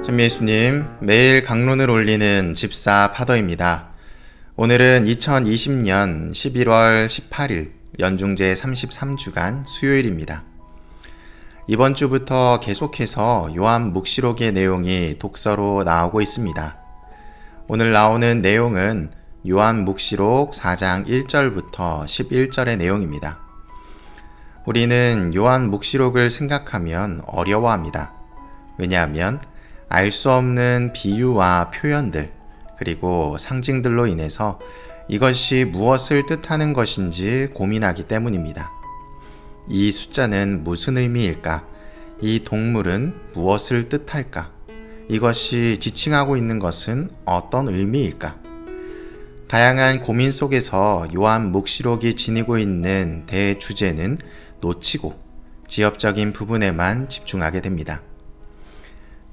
찬미예수님, 매일 강론을 올리는 집사 파더입니다. 오늘은 2020년 11월 18일 연중제 33주간 수요일입니다. 이번 주부터 계속해서 요한 묵시록의 내용이 독서로 나오고 있습니다. 오늘 나오는 내용은 요한 묵시록 4장 1절부터 11절의 내용입니다. 우리는 요한 묵시록을 생각하면 어려워합니다. 왜냐하면 알 수 없는 비유와 표현들, 그리고 상징들로 인해서 이것이 무엇을 뜻하는 것인지 고민하기 때문입니다. 이 숫자는 무슨 의미일까? 이 동물은 무엇을 뜻할까? 이것이 지칭하고 있는 것은 어떤 의미일까? 다양한 고민 속에서 요한 묵시록이 지니고 있는 대주제는 놓치고 지엽적인 부분에만 집중하게 됩니다.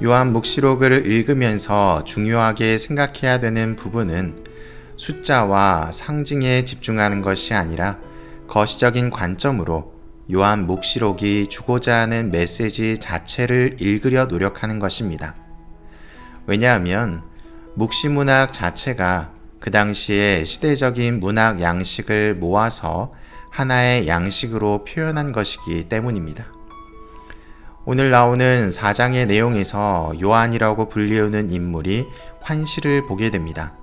요한 묵시록을 읽으면서 중요하게 생각해야 되는 부분은 숫자와 상징에 집중하는 것이 아니라 거시적인 관점으로 요한 묵시록이 주고자 하는 메시지 자체를 읽으려 노력하는 것입니다. 왜냐하면 묵시문학 자체가 그 당시의 시대적인 문학 양식을 모아서 하나의 양식으로 표현한 것이기 때문입니다. 오늘 나오는 4장의 내용에서 요한이라고 불리우는 인물이 환시를 보게 됩니다.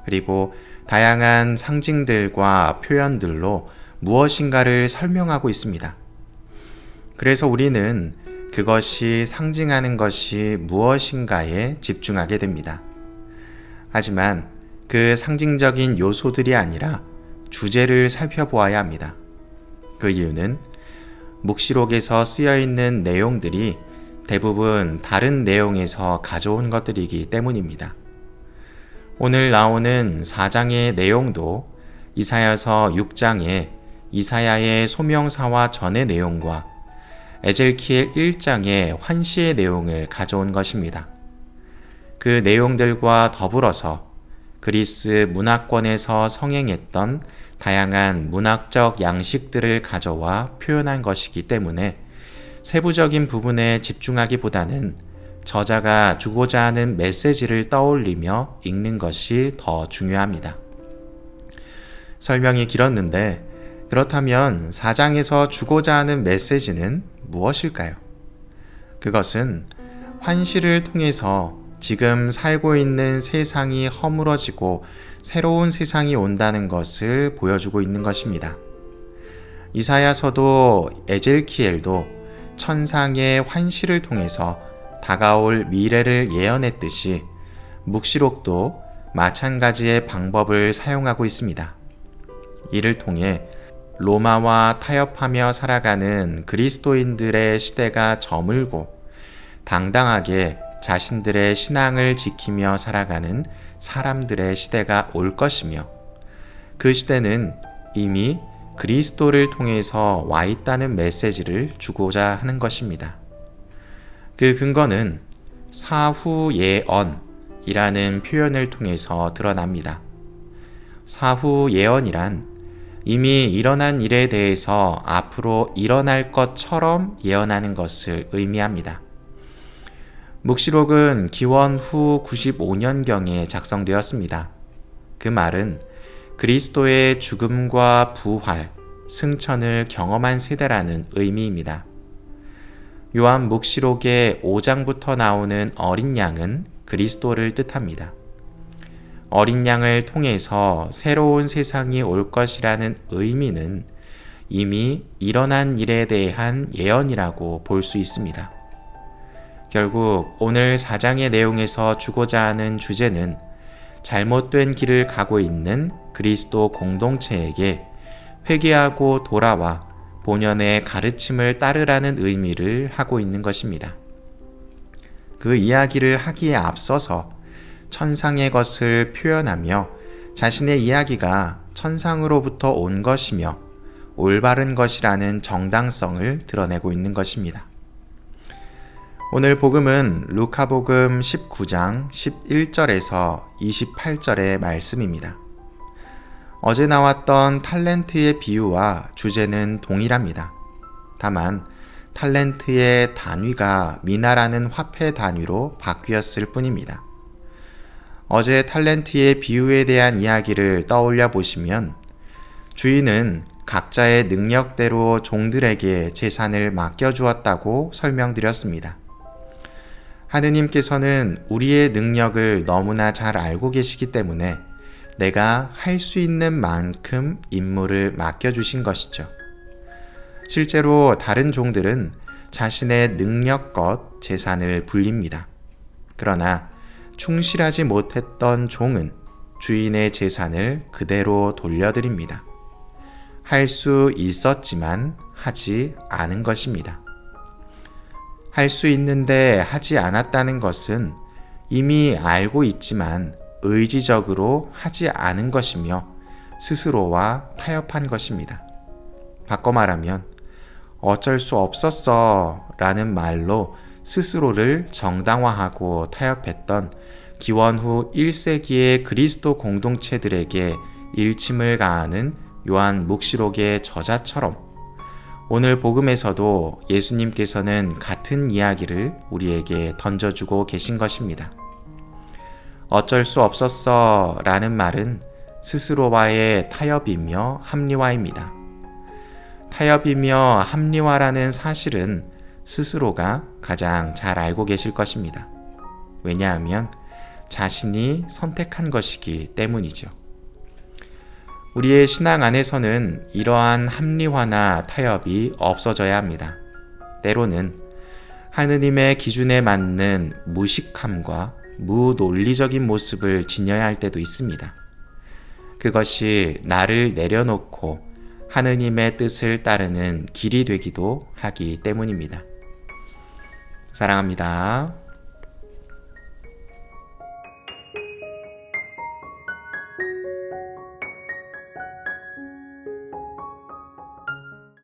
그리고 다양한 상징들과 표현들로 무엇인가를 설명하고 있습니다. 그래서 우리는 그것이 상징하는 것이 무엇인가에 집중하게 됩니다. 하지만 그 상징적인 요소들이 아니라 주제를 살펴보아야 합니다. 그 이유는 묵시록에서 쓰여있는 내용들이 대부분 다른 내용에서 가져온 것들이기 때문입니다. 오늘 나오는 4장의 내용도 이사야서 6장의 이사야의 소명사와 전의 내용과 에젤키엘 1장의 환시의 내용을 가져온 것입니다. 그 내용들과 더불어서 그리스 문화권에서 성행했던 다양한 문학적 양식들을 가져와 표현한 것이기 때문에 세부적인 부분에 집중하기보다는 저자가 주고자 하는 메시지를 떠올리며 읽는 것이 더 중요합니다. 설명이 길었는데 그렇다면 4장에서 주고자 하는 메시지는 무엇일까요? 그것은 환시를 통해서 지금 살고 있는 세상이 허물어지고 새로운 세상이 온다는 것을 보여주고 있는 것입니다. 이사야서도 에젤키엘도 천상의 환시를 통해서 다가올 미래를 예언했듯이 묵시록도 마찬가지의 방법을 사용하고 있습니다. 이를 통해 로마와 타협하며 살아가는 그리스도인들의 시대가 저물고 당당하게 자신들의 신앙을 지키며 살아가는 사람들의 시대가 올 것이며 그 시대는 이미 그리스도를 통해서 와 있다는 메시지를 주고자 하는 것입니다. 그 근거는 사후예언이라는 표현을 통해서 드러납니다. 사후예언이란 이미 일어난 일에 대해서 앞으로 일어날 것처럼 예언하는 것을 의미합니다. 묵시록은 기원 후 95년경에 작성되었습니다. 그 말은 그리스도의 죽음과 부활, 승천을 경험한 세대라는 의미입니다. 요한 묵시록의 5장부터 나오는 어린 양은 그리스도를 뜻합니다. 어린 양을 통해서 새로운 세상이 올 것이라는 의미는 이미 일어난 일에 대한 예언이라고 볼 수 있습니다. 결국 오늘 4장의 내용에서 주고자 하는 주제는 잘못된 길을 가고 있는 그리스도 공동체에게 회개하고 돌아와 본연의 가르침을 따르라는 의미를 하고 있는 것입니다. 그 이야기를 하기에 앞서서 천상의 것을 표현하며 자신의 이야기가 천상으로부터 온 것이며 올바른 것이라는 정당성을 드러내고 있는 것입니다. 오늘 복음은 루카복음 19장 11절에서 28절의 말씀입니다. 어제 나왔던 탤런트의 비유와 주제는 동일합니다. 다만 탈렌트의 단위가 미나라는 화폐 단위로 바뀌었을 뿐입니다. 어제 탈렌트의 비유에 대한 이야기를 떠올려 보시면 주인은 각자의 능력대로 종들에게 재산을 맡겨주었다고 설명드렸습니다. 하느님께서는 우리의 능력을 너무나 잘 알고 계시기 때문에 내가 할 수 있는 만큼 임무를 맡겨주신 것이죠. 실제로 다른 종들은 자신의 능력껏 재산을 불립니다. 그러나 충실하지 못했던 종은 주인의 재산을 그대로 돌려드립니다. 할 수 있었지만 하지 않은 것입니다. 할 수 있는데 하지 않았다는 것은 이미 알고 있지만 의지적으로 하지 않은 것이며 스스로와 타협한 것입니다. 바꿔 말하면 어쩔 수 없었어 라는 말로 스스로를 정당화하고 타협했던 기원 후 1세기의 그리스도 공동체들에게 일침을 가하는 요한 묵시록의 저자처럼 오늘 복음에서도 예수님께서는 같은 이야기를 우리에게 던져주고 계신 것입니다. 어쩔 수 없었어 라는 말은 스스로와의 타협이며 합리화입니다. 타협이며 합리화라는 사실은 스스로가 가장 잘 알고 계실 것입니다. 왜냐하면 자신이 선택한 것이기 때문이죠. 우리의 신앙 안에서는 이러한 합리화나 타협이 없어져야 합니다. 때로는 하느님의 기준에 맞는 무식함과 무논리적인 모습을 지녀야 할 때도 있습니다. 그것이 나를 내려놓고 하느님의 뜻을 따르는 길이 되기도 하기 때문입니다. 사랑합니다.